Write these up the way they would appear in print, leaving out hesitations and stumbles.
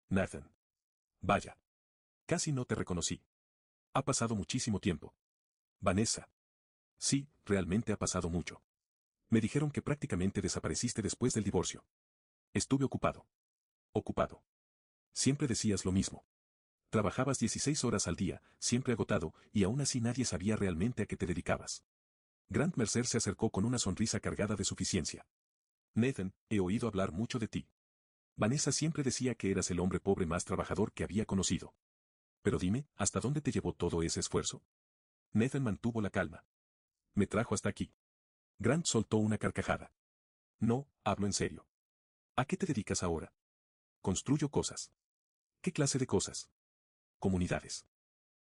Nathan. Vaya. Casi no te reconocí. Ha pasado muchísimo tiempo. Vanessa. Sí, realmente ha pasado mucho. Me dijeron que prácticamente desapareciste después del divorcio. Estuve ocupado. Ocupado. Siempre decías lo mismo. Trabajabas 16 horas al día, siempre agotado, y aún así nadie sabía realmente a qué te dedicabas. Grant Mercer se acercó con una sonrisa cargada de suficiencia. Nathan, he oído hablar mucho de ti. Vanessa siempre decía que eras el hombre pobre más trabajador que había conocido. Pero dime, ¿hasta dónde te llevó todo ese esfuerzo? Nathan mantuvo la calma. Me trajo hasta aquí. Grant soltó una carcajada. No, hablo en serio. ¿A qué te dedicas ahora? Construyo cosas. ¿Qué clase de cosas? Comunidades.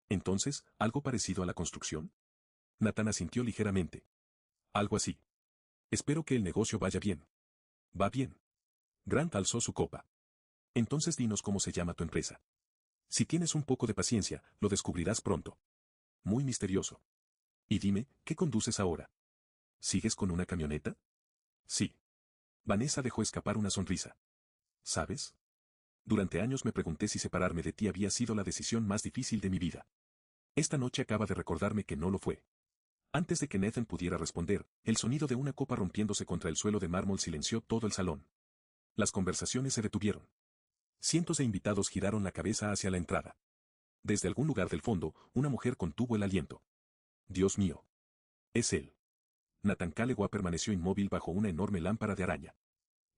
Entonces, ¿algo parecido a la construcción? Nathan asintió ligeramente. Algo así. Espero que el negocio vaya bien. Va bien. Grant alzó su copa. Entonces dinos cómo se llama tu empresa. Si tienes un poco de paciencia, lo descubrirás pronto. Muy misterioso. Y dime, ¿qué conduces ahora? ¿Sigues con una camioneta? Sí. Vanessa dejó escapar una sonrisa. ¿Sabes? Durante años me pregunté si separarme de ti había sido la decisión más difícil de mi vida. Esta noche acaba de recordarme que no lo fue. Antes de que Nathan pudiera responder, el sonido de una copa rompiéndose contra el suelo de mármol silenció todo el salón. Las conversaciones se detuvieron. Cientos de invitados giraron la cabeza hacia la entrada. Desde algún lugar del fondo, una mujer contuvo el aliento. Dios mío. Es él. Nathan Callewa permaneció inmóvil bajo una enorme lámpara de araña.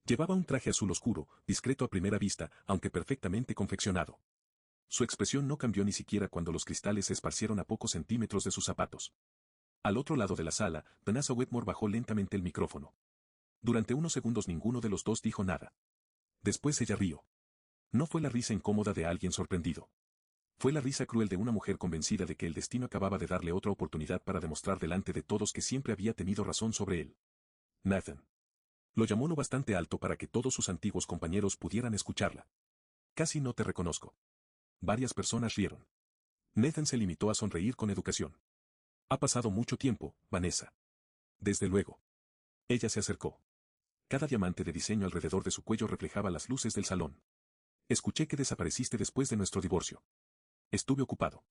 Llevaba un traje azul oscuro, discreto a primera vista, aunque perfectamente confeccionado. Su expresión no cambió ni siquiera cuando los cristales se esparcieron a pocos centímetros de sus zapatos. Al otro lado de la sala, Vanessa Wetmore bajó lentamente el micrófono. Durante unos segundos ninguno de los dos dijo nada. Después ella rió. No fue la risa incómoda de alguien sorprendido. Fue la risa cruel de una mujer convencida de que el destino acababa de darle otra oportunidad para demostrar delante de todos que siempre había tenido razón sobre él. Nathan. Lo llamó lo bastante alto para que todos sus antiguos compañeros pudieran escucharla. Casi no te reconozco. Varias personas rieron. Nathan se limitó a sonreír con educación. Ha pasado mucho tiempo, Vanessa. Desde luego. Ella se acercó. Cada diamante de diseño alrededor de su cuello reflejaba las luces del salón. Escuché que desapareciste después de nuestro divorcio. Estuve ocupado.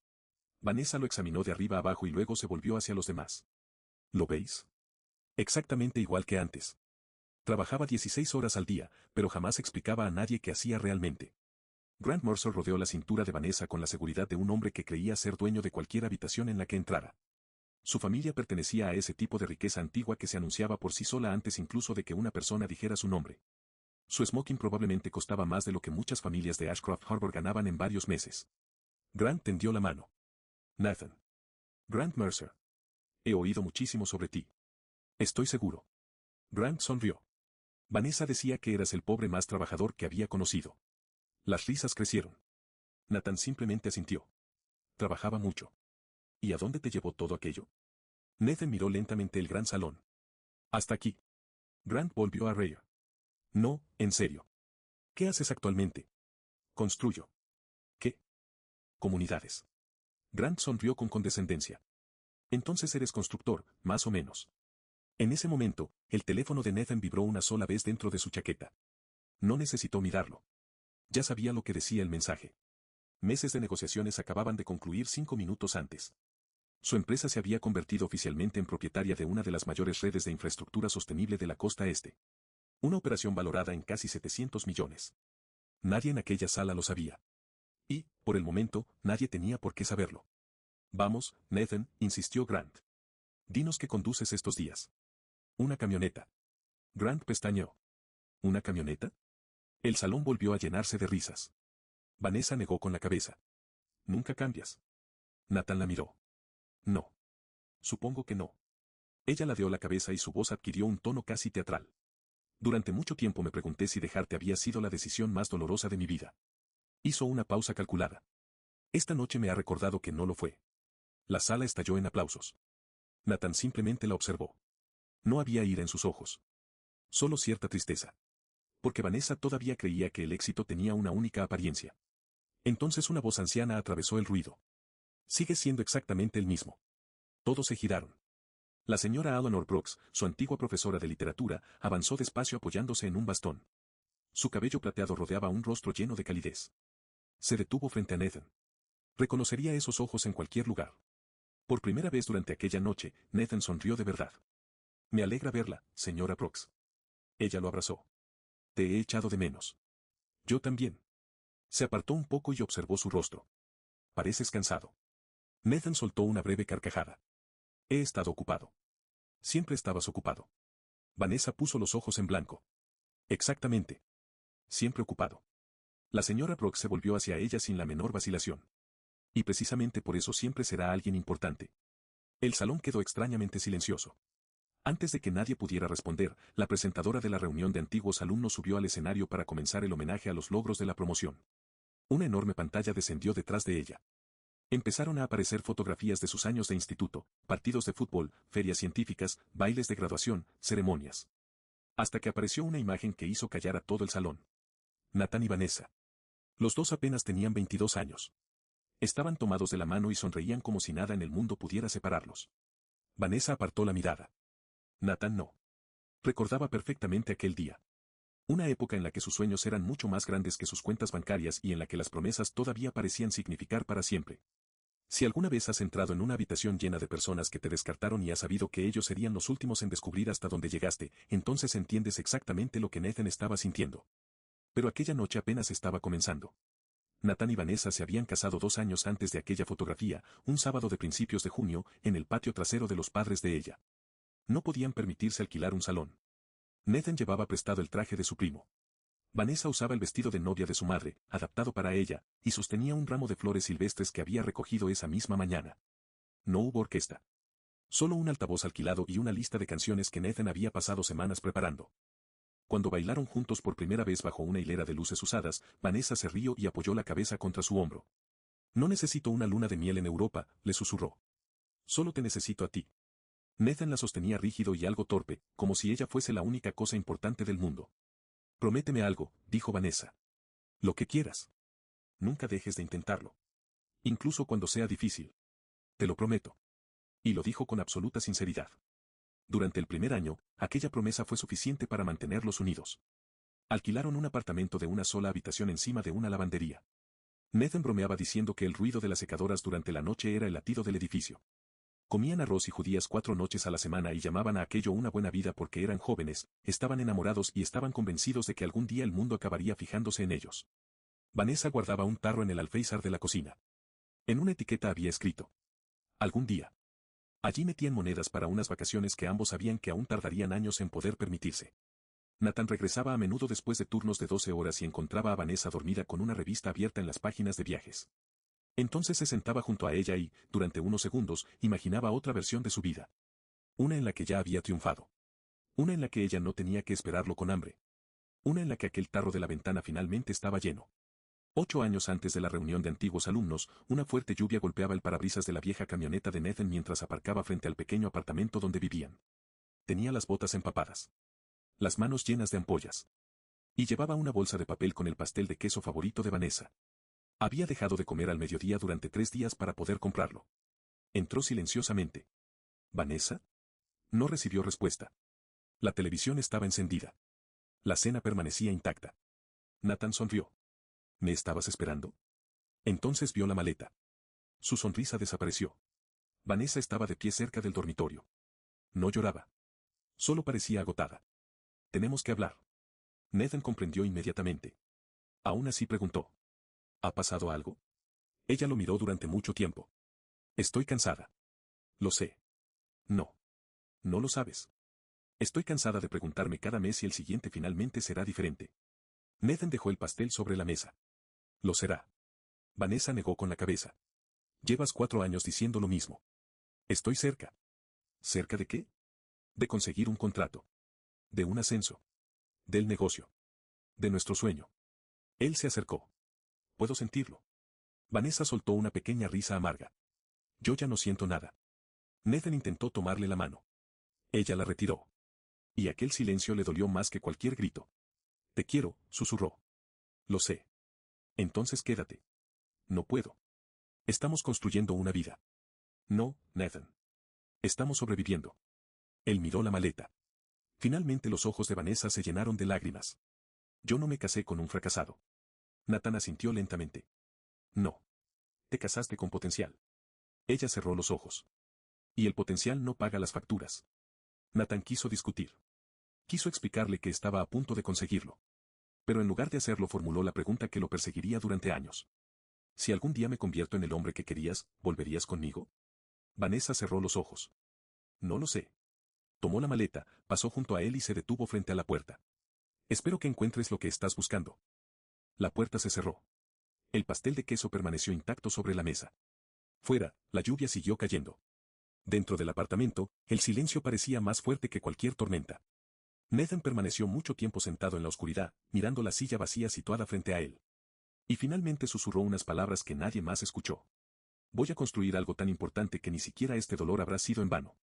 Vanessa lo examinó de arriba abajo y luego se volvió hacia los demás. ¿Lo veis? Exactamente igual que antes. Trabajaba 16 horas al día, pero jamás explicaba a nadie qué hacía realmente. Grant Mercer rodeó la cintura de Vanessa con la seguridad de un hombre que creía ser dueño de cualquier habitación en la que entrara. Su familia pertenecía a ese tipo de riqueza antigua que se anunciaba por sí sola antes incluso de que una persona dijera su nombre. Su smoking probablemente costaba más de lo que muchas familias de Ashcroft Harbor ganaban en varios meses. Grant tendió la mano. Nathan. Grant Mercer. He oído muchísimo sobre ti. Estoy seguro. Grant sonrió. Vanessa decía que eras el pobre más trabajador que había conocido. Las risas crecieron. Nathan simplemente asintió. Trabajaba mucho. ¿Y a dónde te llevó todo aquello? Nathan miró lentamente el gran salón. Hasta aquí. Grant volvió a reír. No, en serio. ¿Qué haces actualmente? Construyo. ¿Qué? Comunidades. Grant sonrió con condescendencia. Entonces eres constructor, más o menos. En ese momento, el teléfono de Nathan vibró una sola vez dentro de su chaqueta. No necesitó mirarlo. Ya sabía lo que decía el mensaje. Meses de negociaciones acababan de concluir 5 minutos antes. Su empresa se había convertido oficialmente en propietaria de una de las mayores redes de infraestructura sostenible de la costa este. Una operación valorada en casi 700 millones. Nadie en aquella sala lo sabía. Y, por el momento, nadie tenía por qué saberlo. Vamos, Nathan, insistió Grant. Dinos qué conduces estos días. Una camioneta. Grant pestañeó. ¿Una camioneta? El salón volvió a llenarse de risas. Vanessa negó con la cabeza. Nunca cambias. Nathan la miró. No. Supongo que no. Ella ladeó la cabeza y su voz adquirió un tono casi teatral. Durante mucho tiempo me pregunté si dejarte había sido la decisión más dolorosa de mi vida. Hizo una pausa calculada. Esta noche me ha recordado que no lo fue. La sala estalló en aplausos. Nathan simplemente la observó. No había ira en sus ojos. Solo cierta tristeza. Porque Vanessa todavía creía que el éxito tenía una única apariencia. Entonces una voz anciana atravesó el ruido. Sigue siendo exactamente el mismo. Todos se giraron. La señora Eleanor Brooks, su antigua profesora de literatura, avanzó despacio apoyándose en un bastón. Su cabello plateado rodeaba un rostro lleno de calidez. Se detuvo frente a Nathan. Reconocería esos ojos en cualquier lugar. Por primera vez durante aquella noche, Nathan sonrió de verdad. Me alegra verla, señora Brooks. Ella lo abrazó. Te he echado de menos. Yo también. Se apartó un poco y observó su rostro. Pareces cansado. Nathan soltó una breve carcajada. He estado ocupado. Siempre estabas ocupado. Vanessa puso los ojos en blanco. Exactamente. Siempre ocupado. La señora Brooks se volvió hacia ella sin la menor vacilación. Y precisamente por eso siempre será alguien importante. El salón quedó extrañamente silencioso. Antes de que nadie pudiera responder, la presentadora de la reunión de antiguos alumnos subió al escenario para comenzar el homenaje a los logros de la promoción. Una enorme pantalla descendió detrás de ella. Empezaron a aparecer fotografías de sus años de instituto, partidos de fútbol, ferias científicas, bailes de graduación, ceremonias. Hasta que apareció una imagen que hizo callar a todo el salón. Nathan y Vanessa. Los dos apenas tenían 22 años. Estaban tomados de la mano y sonreían como si nada en el mundo pudiera separarlos. Vanessa apartó la mirada. Nathan no. Recordaba perfectamente aquel día. Una época en la que sus sueños eran mucho más grandes que sus cuentas bancarias y en la que las promesas todavía parecían significar para siempre. Si alguna vez has entrado en una habitación llena de personas que te descartaron y has sabido que ellos serían los últimos en descubrir hasta dónde llegaste, entonces entiendes exactamente lo que Nathan estaba sintiendo. Pero aquella noche apenas estaba comenzando. Nathan y Vanessa se habían casado 2 años antes de aquella fotografía, un sábado de principios de junio, en el patio trasero de los padres de ella. No podían permitirse alquilar un salón. Nathan llevaba prestado el traje de su primo. Vanessa usaba el vestido de novia de su madre, adaptado para ella, y sostenía un ramo de flores silvestres que había recogido esa misma mañana. No hubo orquesta. Solo un altavoz alquilado y una lista de canciones que Nathan había pasado semanas preparando. Cuando bailaron juntos por primera vez bajo una hilera de luces usadas, Vanessa se rió y apoyó la cabeza contra su hombro. No necesito una luna de miel en Europa, le susurró. Solo te necesito a ti. Nathan la sostenía rígido y algo torpe, como si ella fuese la única cosa importante del mundo. Prométeme algo, dijo Vanessa. Lo que quieras. Nunca dejes de intentarlo. Incluso cuando sea difícil. Te lo prometo. Y lo dijo con absoluta sinceridad. Durante el primer año, aquella promesa fue suficiente para mantenerlos unidos. Alquilaron un apartamento de una sola habitación encima de una lavandería. Nathan bromeaba diciendo que el ruido de las secadoras durante la noche era el latido del edificio. Comían arroz y judías 4 noches a la semana y llamaban a aquello una buena vida porque eran jóvenes, estaban enamorados y estaban convencidos de que algún día el mundo acabaría fijándose en ellos. Vanessa guardaba un tarro en el alféizar de la cocina. En una etiqueta había escrito: algún día. Allí metían monedas para unas vacaciones que ambos sabían que aún tardarían años en poder permitirse. Nathan regresaba a menudo después de turnos de 12 horas y encontraba a Vanessa dormida con una revista abierta en las páginas de viajes. Entonces se sentaba junto a ella y, durante unos segundos, imaginaba otra versión de su vida. Una en la que ya había triunfado. Una en la que ella no tenía que esperarlo con hambre. Una en la que aquel tarro de la ventana finalmente estaba lleno. 8 años antes de la reunión de antiguos alumnos, una fuerte lluvia golpeaba el parabrisas de la vieja camioneta de Nathan mientras aparcaba frente al pequeño apartamento donde vivían. Tenía las botas empapadas. Las manos llenas de ampollas. Y llevaba una bolsa de papel con el pastel de queso favorito de Vanessa. Había dejado de comer al mediodía durante 3 días para poder comprarlo. Entró silenciosamente. ¿Vanessa? No recibió respuesta. La televisión estaba encendida. La cena permanecía intacta. Nathan sonrió. ¿Me estabas esperando? Entonces vio la maleta. Su sonrisa desapareció. Vanessa estaba de pie cerca del dormitorio. No lloraba. Solo parecía agotada. Tenemos que hablar. Nathan comprendió inmediatamente. Aún así preguntó. ¿Ha pasado algo? Ella lo miró durante mucho tiempo. Estoy cansada. Lo sé. No. No lo sabes. Estoy cansada de preguntarme cada mes si el siguiente finalmente será diferente. Nathan dejó el pastel sobre la mesa. Lo será. Vanessa negó con la cabeza. Llevas 4 años diciendo lo mismo. Estoy cerca. ¿Cerca de qué? De conseguir un contrato. De un ascenso. Del negocio. De nuestro sueño. Él se acercó. Puedo sentirlo. Vanessa soltó una pequeña risa amarga. Yo ya no siento nada. Nathan intentó tomarle la mano. Ella la retiró. Y aquel silencio le dolió más que cualquier grito. Te quiero, susurró. Lo sé. Entonces quédate. No puedo. Estamos construyendo una vida. No, Nathan. Estamos sobreviviendo. Él miró la maleta. Finalmente los ojos de Vanessa se llenaron de lágrimas. Yo no me casé con un fracasado. Nathan asintió lentamente. No. Te casaste con potencial. Ella cerró los ojos. Y el potencial no paga las facturas. Nathan quiso discutir. Quiso explicarle que estaba a punto de conseguirlo. Pero en lugar de hacerlo formuló la pregunta que lo perseguiría durante años. Si algún día me convierto en el hombre que querías, ¿volverías conmigo? Vanessa cerró los ojos. No lo sé. Tomó la maleta, pasó junto a él y se detuvo frente a la puerta. Espero que encuentres lo que estás buscando. La puerta se cerró. El pastel de queso permaneció intacto sobre la mesa. Fuera, la lluvia siguió cayendo. Dentro del apartamento, el silencio parecía más fuerte que cualquier tormenta. Nathan permaneció mucho tiempo sentado en la oscuridad, mirando la silla vacía situada frente a él. Y finalmente susurró unas palabras que nadie más escuchó. Voy a construir algo tan importante que ni siquiera este dolor habrá sido en vano.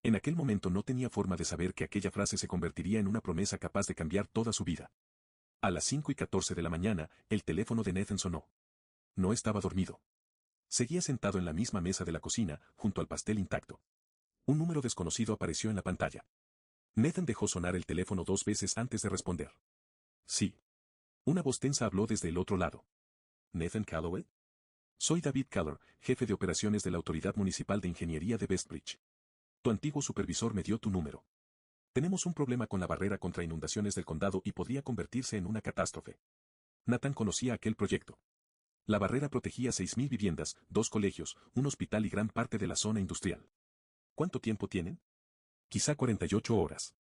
En aquel momento no tenía forma de saber que aquella frase se convertiría en una promesa capaz de cambiar toda su vida. A las 5:14 de la mañana, el teléfono de Nathan sonó. No estaba dormido. Seguía sentado en la misma mesa de la cocina, junto al pastel intacto. Un número desconocido apareció en la pantalla. Nathan dejó sonar el teléfono 2 veces antes de responder. Sí. Una voz tensa habló desde el otro lado. ¿Nathan Calloway? Soy David Keller, jefe de operaciones de la Autoridad Municipal de Ingeniería de Bestbridge. Tu antiguo supervisor me dio tu número. Tenemos un problema con la barrera contra inundaciones del condado y podría convertirse en una catástrofe. Nathan conocía aquel proyecto. La barrera protegía 6.000 viviendas, 2 colegios, un hospital y gran parte de la zona industrial. ¿Cuánto tiempo tienen? Quizá 48 horas.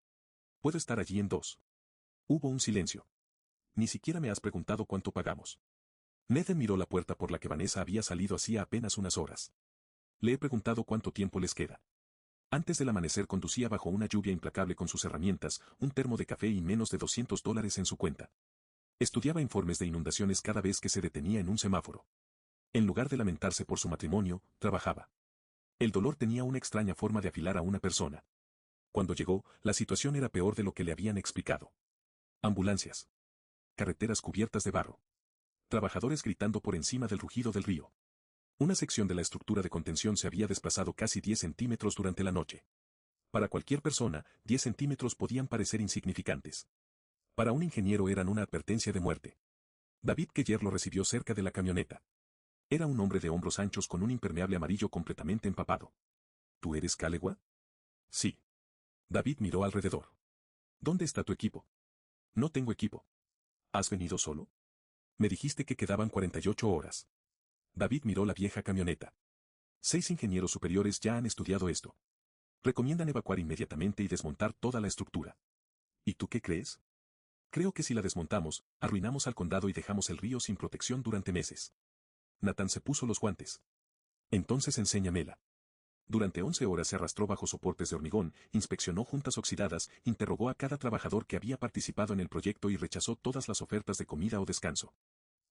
Puedo estar allí en 2. Hubo un silencio. Ni siquiera me has preguntado cuánto pagamos. Nathan miró la puerta por la que Vanessa había salido hacía apenas unas horas. Le he preguntado cuánto tiempo les queda. Antes del amanecer conducía bajo una lluvia implacable con sus herramientas, un termo de café y menos de $200 en su cuenta. Estudiaba informes de inundaciones cada vez que se detenía en un semáforo. En lugar de lamentarse por su matrimonio, trabajaba. El dolor tenía una extraña forma de afilar a una persona. Cuando llegó, la situación era peor de lo que le habían explicado. Ambulancias. Carreteras cubiertas de barro. Trabajadores gritando por encima del rugido del río. Una sección de la estructura de contención se había desplazado casi 10 centímetros durante la noche. Para cualquier persona, 10 centímetros podían parecer insignificantes. Para un ingeniero eran una advertencia de muerte. David Keller lo recibió cerca de la camioneta. Era un hombre de hombros anchos con un impermeable amarillo completamente empapado. ¿Tú eres Calloway? Sí. David miró alrededor. ¿Dónde está tu equipo? No tengo equipo. ¿Has venido solo? Me dijiste que quedaban 48 horas. David miró la vieja camioneta. 6 ingenieros superiores ya han estudiado esto. Recomiendan evacuar inmediatamente y desmontar toda la estructura. ¿Y tú qué crees? Creo que si la desmontamos, arruinamos al condado y dejamos el río sin protección durante meses. Nathan se puso los guantes. Entonces enséñamela. Durante 11 horas se arrastró bajo soportes de hormigón, inspeccionó juntas oxidadas, interrogó a cada trabajador que había participado en el proyecto y rechazó todas las ofertas de comida o descanso.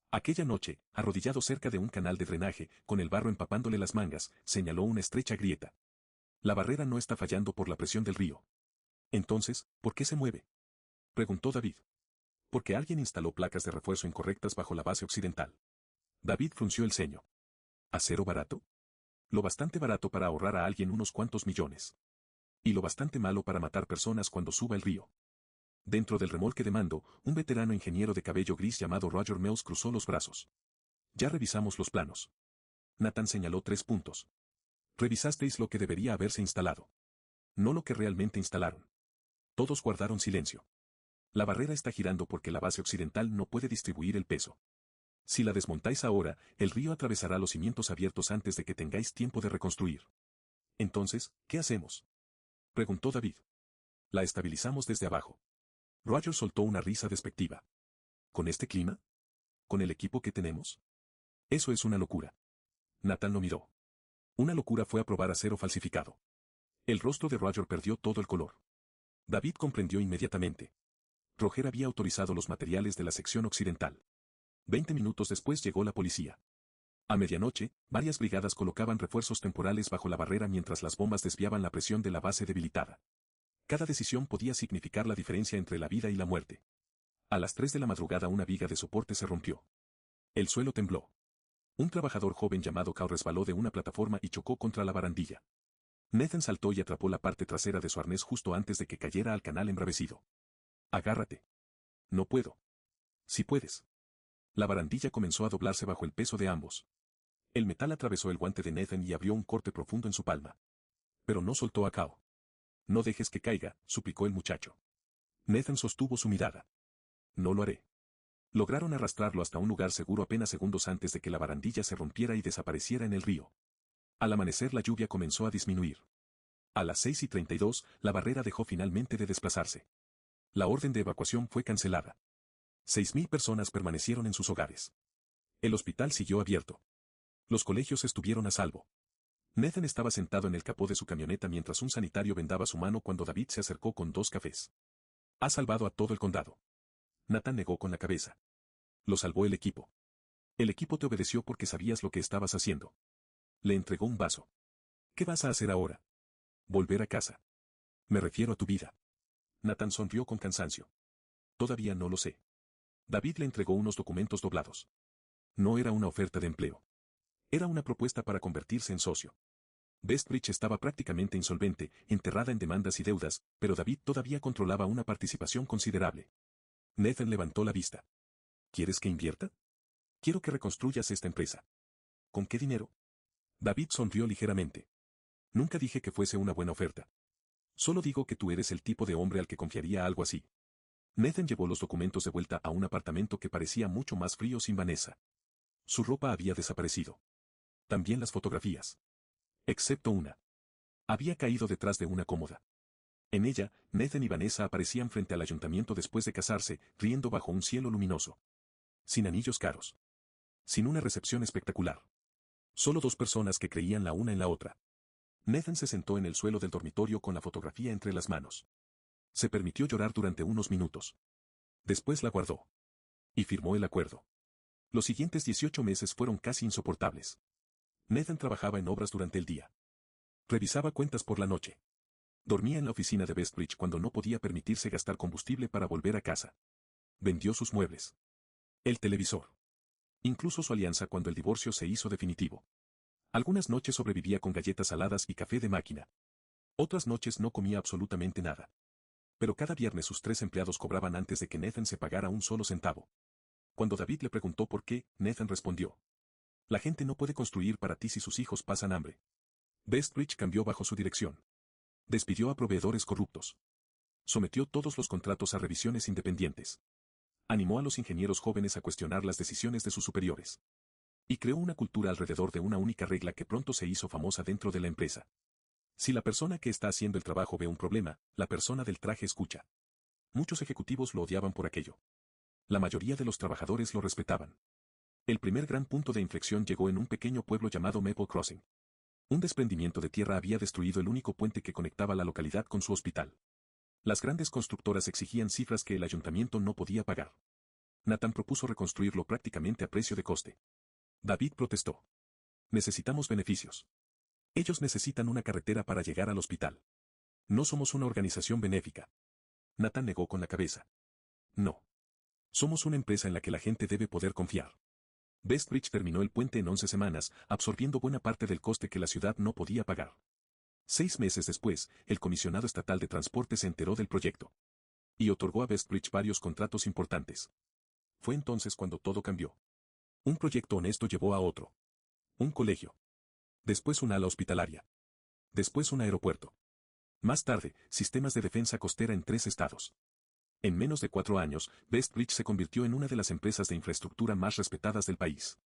Aquella noche, arrodillado cerca de un canal de drenaje, con el barro empapándole las mangas, señaló una estrecha grieta. La barrera no está fallando por la presión del río. Entonces, ¿por qué se mueve? Preguntó David. Porque alguien instaló placas de refuerzo incorrectas bajo la base occidental. David frunció el ceño. ¿Acero barato? Lo bastante barato para ahorrar a alguien unos cuantos millones. Y lo bastante malo para matar personas cuando suba el río. Dentro del remolque de mando, un veterano ingeniero de cabello gris llamado Roger Mills cruzó los brazos. Ya revisamos los planos. Nathan señaló 3 puntos. Revisasteis lo que debería haberse instalado. No lo que realmente instalaron. Todos guardaron silencio. La barrera está girando porque la base occidental no puede distribuir el peso. Si la desmontáis ahora, el río atravesará los cimientos abiertos antes de que tengáis tiempo de reconstruir. Entonces, ¿qué hacemos? Preguntó David. La estabilizamos desde abajo. Roger soltó una risa despectiva. ¿Con este clima? ¿Con el equipo que tenemos? Eso es una locura. Nathan lo miró. Una locura fue aprobar acero falsificado. El rostro de Roger perdió todo el color. David comprendió inmediatamente. Roger había autorizado los materiales de la sección occidental. 20 minutos después llegó la policía. A medianoche, varias brigadas colocaban refuerzos temporales bajo la barrera mientras las bombas desviaban la presión de la base debilitada. Cada decisión podía significar la diferencia entre la vida y la muerte. A las 3 de la madrugada una viga de soporte se rompió. El suelo tembló. Un trabajador joven llamado Cao resbaló de una plataforma y chocó contra la barandilla. Nathan saltó y atrapó la parte trasera de su arnés justo antes de que cayera al canal embravecido. Agárrate. No puedo. Si puedes. La barandilla comenzó a doblarse bajo el peso de ambos. El metal atravesó el guante de Nathan y abrió un corte profundo en su palma. Pero no soltó a Kao. No dejes que caiga, suplicó el muchacho. Nathan sostuvo su mirada. No lo haré. Lograron arrastrarlo hasta un lugar seguro apenas segundos antes de que la barandilla se rompiera y desapareciera en el río. Al amanecer la lluvia comenzó a disminuir. A las 6:32, la barrera dejó finalmente de desplazarse. La orden de evacuación fue cancelada. 6.000 personas permanecieron en sus hogares. El hospital siguió abierto. Los colegios estuvieron a salvo. Nathan estaba sentado en el capó de su camioneta mientras un sanitario vendaba su mano cuando David se acercó con 2 cafés. «Has salvado a todo el condado». Nathan negó con la cabeza. «Lo salvó el equipo. El equipo te obedeció porque sabías lo que estabas haciendo». Le entregó un vaso. «¿Qué vas a hacer ahora?» «Volver a casa». «Me refiero a tu vida». Nathan sonrió con cansancio. «Todavía no lo sé». David le entregó unos documentos doblados. No era una oferta de empleo. Era una propuesta para convertirse en socio. Bestbridge estaba prácticamente insolvente, enterrada en demandas y deudas, pero David todavía controlaba una participación considerable. Nathan levantó la vista. ¿Quieres que invierta? Quiero que reconstruyas esta empresa. ¿Con qué dinero? David sonrió ligeramente. Nunca dije que fuese una buena oferta. Solo digo que tú eres el tipo de hombre al que confiaría algo así. Nathan llevó los documentos de vuelta a un apartamento que parecía mucho más frío sin Vanessa. Su ropa había desaparecido. También las fotografías. Excepto una. Había caído detrás de una cómoda. En ella, Nathan y Vanessa aparecían frente al ayuntamiento después de casarse, riendo bajo un cielo luminoso. Sin anillos caros. Sin una recepción espectacular. Solo 2 personas que creían la una en la otra. Nathan se sentó en el suelo del dormitorio con la fotografía entre las manos. Se permitió llorar durante unos minutos. Después la guardó. Y firmó el acuerdo. Los siguientes 18 meses fueron casi insoportables. Nathan trabajaba en obras durante el día. Revisaba cuentas por la noche. Dormía en la oficina de Bestbridge cuando no podía permitirse gastar combustible para volver a casa. Vendió sus muebles. El televisor. Incluso su alianza cuando el divorcio se hizo definitivo. Algunas noches sobrevivía con galletas saladas y café de máquina. Otras noches no comía absolutamente nada. Pero cada viernes sus 3 empleados cobraban antes de que Nathan se pagara un solo centavo. Cuando David le preguntó por qué, Nathan respondió. La gente no puede construir para ti si sus hijos pasan hambre. Bestbridge cambió bajo su dirección. Despidió a proveedores corruptos. Sometió todos los contratos a revisiones independientes. Animó a los ingenieros jóvenes a cuestionar las decisiones de sus superiores. Y creó una cultura alrededor de una única regla que pronto se hizo famosa dentro de la empresa. Si la persona que está haciendo el trabajo ve un problema, la persona del traje escucha. Muchos ejecutivos lo odiaban por aquello. La mayoría de los trabajadores lo respetaban. El primer gran punto de inflexión llegó en un pequeño pueblo llamado Maple Crossing. Un desprendimiento de tierra había destruido el único puente que conectaba la localidad con su hospital. Las grandes constructoras exigían cifras que el ayuntamiento no podía pagar. Nathan propuso reconstruirlo prácticamente a precio de coste. David protestó. Necesitamos beneficios. Ellos necesitan una carretera para llegar al hospital. No somos una organización benéfica. Nathan negó con la cabeza. No. Somos una empresa en la que la gente debe poder confiar. Bestbridge terminó el puente en 11 semanas, absorbiendo buena parte del coste que la ciudad no podía pagar. 6 meses después, el comisionado estatal de transporte se enteró del proyecto. Y otorgó a Bestbridge varios contratos importantes. Fue entonces cuando todo cambió. Un proyecto honesto llevó a otro. Un colegio. Después un ala hospitalaria. Después un aeropuerto. Más tarde, sistemas de defensa costera en 3 estados. En menos de 4 años, Bestbridge se convirtió en una de las empresas de infraestructura más respetadas del país.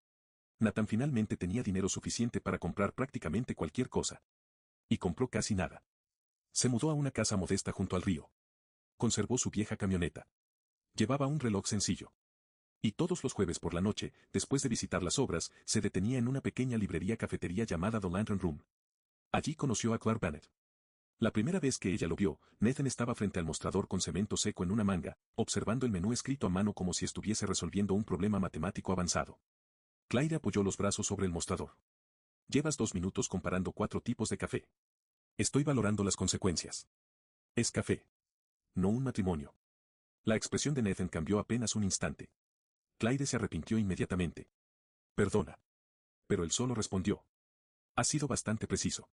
Nathan finalmente tenía dinero suficiente para comprar prácticamente cualquier cosa. Y compró casi nada. Se mudó a una casa modesta junto al río. Conservó su vieja camioneta. Llevaba un reloj sencillo. Y todos los jueves por la noche, después de visitar las obras, se detenía en una pequeña librería cafetería llamada The Lantern Room. Allí conoció a Clark Bennett. La primera vez que ella lo vio, Nathan estaba frente al mostrador con cemento seco en una manga, observando el menú escrito a mano como si estuviese resolviendo un problema matemático avanzado. Claire apoyó los brazos sobre el mostrador. Llevas 2 minutos comparando 4 tipos de café. Estoy valorando las consecuencias. Es café. No un matrimonio. La expresión de Nathan cambió apenas un instante. Claire se arrepintió inmediatamente. Perdona. Pero él solo respondió. Ha sido bastante preciso.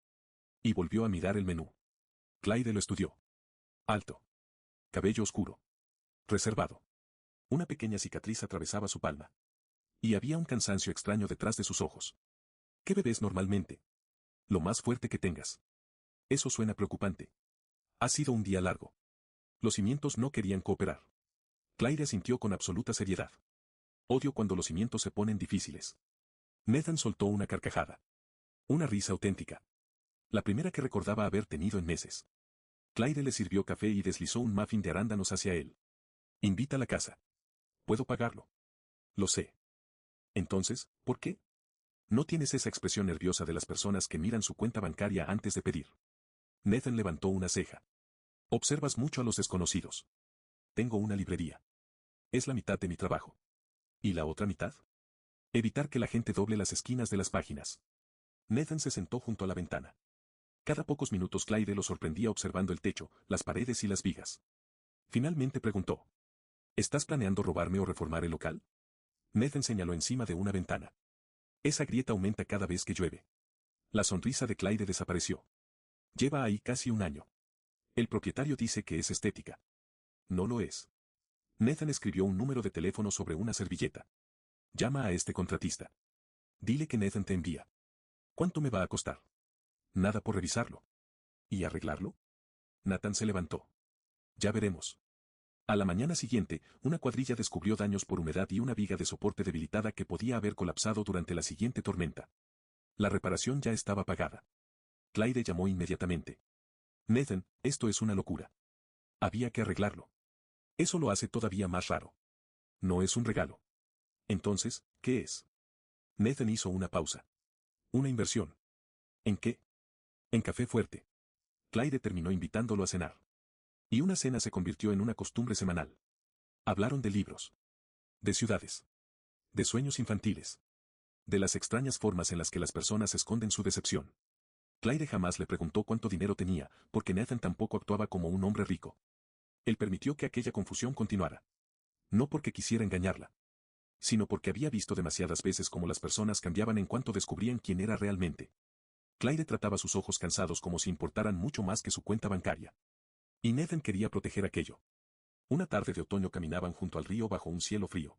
Y volvió a mirar el menú. Claire lo estudió. Alto. Cabello oscuro. Reservado. Una pequeña cicatriz atravesaba su palma. Y había un cansancio extraño detrás de sus ojos. ¿Qué bebes normalmente? Lo más fuerte que tengas. Eso suena preocupante. Ha sido un día largo. Los cimientos no querían cooperar. Claire asintió con absoluta seriedad. Odio cuando los cimientos se ponen difíciles. Nathan soltó una carcajada. Una risa auténtica. La primera que recordaba haber tenido en meses. Claire le sirvió café y deslizó un muffin de arándanos hacia él. Invita a la casa. Puedo pagarlo. Lo sé. Entonces, ¿por qué? No tienes esa expresión nerviosa de las personas que miran su cuenta bancaria antes de pedir. Nathan levantó una ceja. Observas mucho a los desconocidos. Tengo una librería. Es la mitad de mi trabajo. ¿Y la otra mitad? Evitar que la gente doble las esquinas de las páginas. Nathan se sentó junto a la ventana. Cada pocos minutos Claire lo sorprendía observando el techo, las paredes y las vigas. Finalmente preguntó. ¿Estás planeando robarme o reformar el local? Nathan señaló encima de una ventana. Esa grieta aumenta cada vez que llueve. La sonrisa de Claire desapareció. Lleva ahí casi un año. El propietario dice que es estética. No lo es. Nathan escribió un número de teléfono sobre una servilleta. Llama a este contratista. Dile que Nathan te envía. ¿Cuánto me va a costar? Nada por revisarlo. ¿Y arreglarlo? Nathan se levantó. Ya veremos. A la mañana siguiente, una cuadrilla descubrió daños por humedad y una viga de soporte debilitada que podía haber colapsado durante la siguiente tormenta. La reparación ya estaba pagada. Claire llamó inmediatamente. Nathan, esto es una locura. Había que arreglarlo. Eso lo hace todavía más raro. No es un regalo. Entonces, ¿qué es? Nathan hizo una pausa. Una inversión. ¿En qué? En café fuerte. Claire terminó invitándolo a cenar. Y una cena se convirtió en una costumbre semanal. Hablaron de libros. De ciudades. De sueños infantiles. De las extrañas formas en las que las personas esconden su decepción. Claire jamás le preguntó cuánto dinero tenía, porque Nathan tampoco actuaba como un hombre rico. Él permitió que aquella confusión continuara. No porque quisiera engañarla, sino porque había visto demasiadas veces cómo las personas cambiaban en cuanto descubrían quién era realmente. Claire trataba sus ojos cansados como si importaran mucho más que su cuenta bancaria. Y Nathan quería proteger aquello. Una tarde de otoño caminaban junto al río bajo un cielo frío.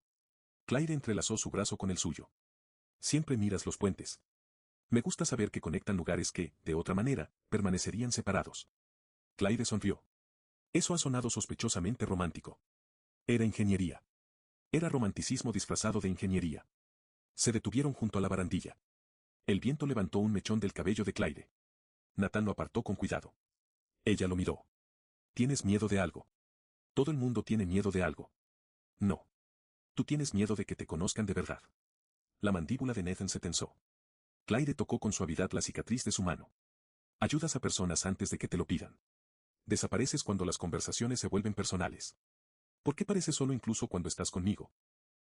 Claire entrelazó su brazo con el suyo. Siempre miras los puentes. Me gusta saber que conectan lugares que, de otra manera, permanecerían separados. Claire sonrió. Eso ha sonado sospechosamente romántico. Era ingeniería. Era romanticismo disfrazado de ingeniería. Se detuvieron junto a la barandilla. El viento levantó un mechón del cabello de Claire. Nathan lo apartó con cuidado. Ella lo miró. ¿Tienes miedo de algo? Todo el mundo tiene miedo de algo. No. Tú tienes miedo de que te conozcan de verdad. La mandíbula de Nathan se tensó. Claire tocó con suavidad la cicatriz de su mano. Ayudas a personas antes de que te lo pidan. Desapareces cuando las conversaciones se vuelven personales. ¿Por qué pareces solo incluso cuando estás conmigo?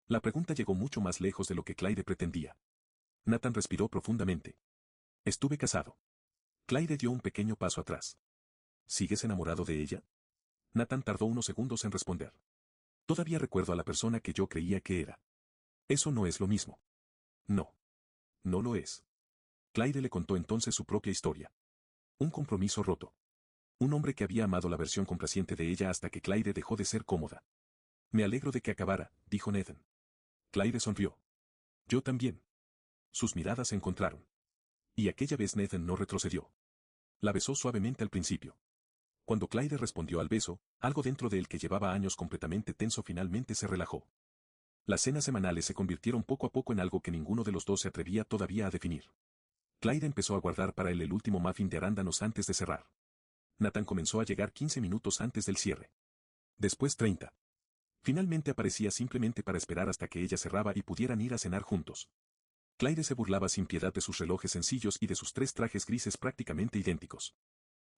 La pregunta llegó mucho más lejos de lo que Claire pretendía. Nathan respiró profundamente. Estuve casado. Claire dio un pequeño paso atrás. ¿Sigues enamorado de ella? Nathan tardó unos segundos en responder. Todavía recuerdo a la persona que yo creía que era. Eso no es lo mismo. No. No lo es. Claire le contó entonces su propia historia. Un compromiso roto. Un hombre que había amado la versión complaciente de ella hasta que Claire dejó de ser cómoda. Me alegro de que acabara, dijo Nathan. Claire sonrió. Yo también. Sus miradas se encontraron. Y aquella vez Nathan no retrocedió. La besó suavemente al principio. Cuando Claire respondió al beso, algo dentro de él que llevaba años completamente tenso finalmente se relajó. Las cenas semanales se convirtieron poco a poco en algo que ninguno de los dos se atrevía todavía a definir. Claire empezó a guardar para él el último muffin de arándanos antes de cerrar. Nathan comenzó a llegar 15 minutos antes del cierre. Después 30. Finalmente aparecía simplemente para esperar hasta que ella cerraba y pudieran ir a cenar juntos. Claire se burlaba sin piedad de sus relojes sencillos y de sus 3 trajes grises prácticamente idénticos.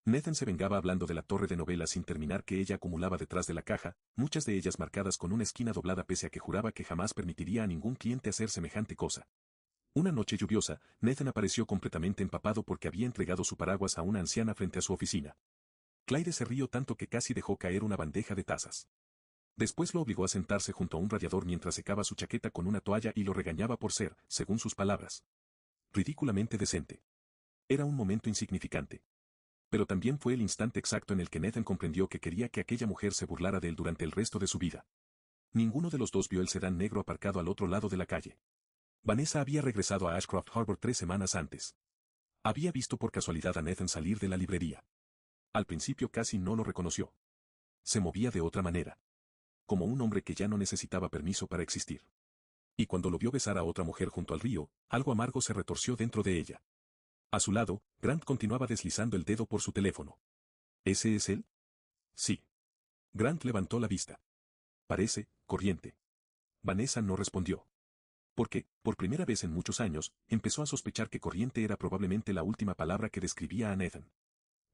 Nathan se vengaba hablando de la torre de novelas sin terminar que ella acumulaba detrás de la caja, muchas de ellas marcadas con una esquina doblada pese a que juraba que jamás permitiría a ningún cliente hacer semejante cosa. Una noche lluviosa, Nathan apareció completamente empapado porque había entregado su paraguas a una anciana frente a su oficina. Claire se rió tanto que casi dejó caer una bandeja de tazas. Después lo obligó a sentarse junto a un radiador mientras secaba su chaqueta con una toalla y lo regañaba por ser, según sus palabras, ridículamente decente. Era un momento insignificante. Pero también fue el instante exacto en el que Nathan comprendió que quería que aquella mujer se burlara de él durante el resto de su vida. Ninguno de los dos vio el sedán negro aparcado al otro lado de la calle. Vanessa había regresado a Ashcroft Harbor 3 semanas antes. Había visto por casualidad a Nathan salir de la librería. Al principio casi no lo reconoció. Se movía de otra manera. Como un hombre que ya no necesitaba permiso para existir. Y cuando lo vio besar a otra mujer junto al río, algo amargo se retorció dentro de ella. A su lado, Grant continuaba deslizando el dedo por su teléfono. ¿Ese es él? Sí. Grant levantó la vista. Parece, corriente. Vanessa no respondió. Porque, por primera vez en muchos años, empezó a sospechar que corriente era probablemente la última palabra que describía a Nathan.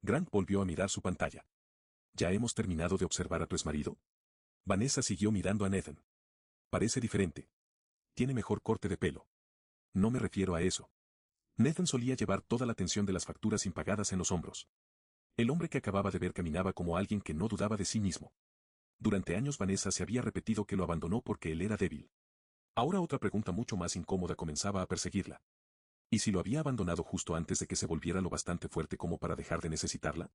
Grant volvió a mirar su pantalla. ¿Ya hemos terminado de observar a tu exmarido? Vanessa siguió mirando a Nathan. Parece diferente. Tiene mejor corte de pelo. No me refiero a eso. Nathan solía llevar toda la tensión de las facturas impagadas en los hombros. El hombre que acababa de ver caminaba como alguien que no dudaba de sí mismo. Durante años Vanessa se había repetido que lo abandonó porque él era débil. Ahora otra pregunta mucho más incómoda comenzaba a perseguirla. ¿Y si lo había abandonado justo antes de que se volviera lo bastante fuerte como para dejar de necesitarla?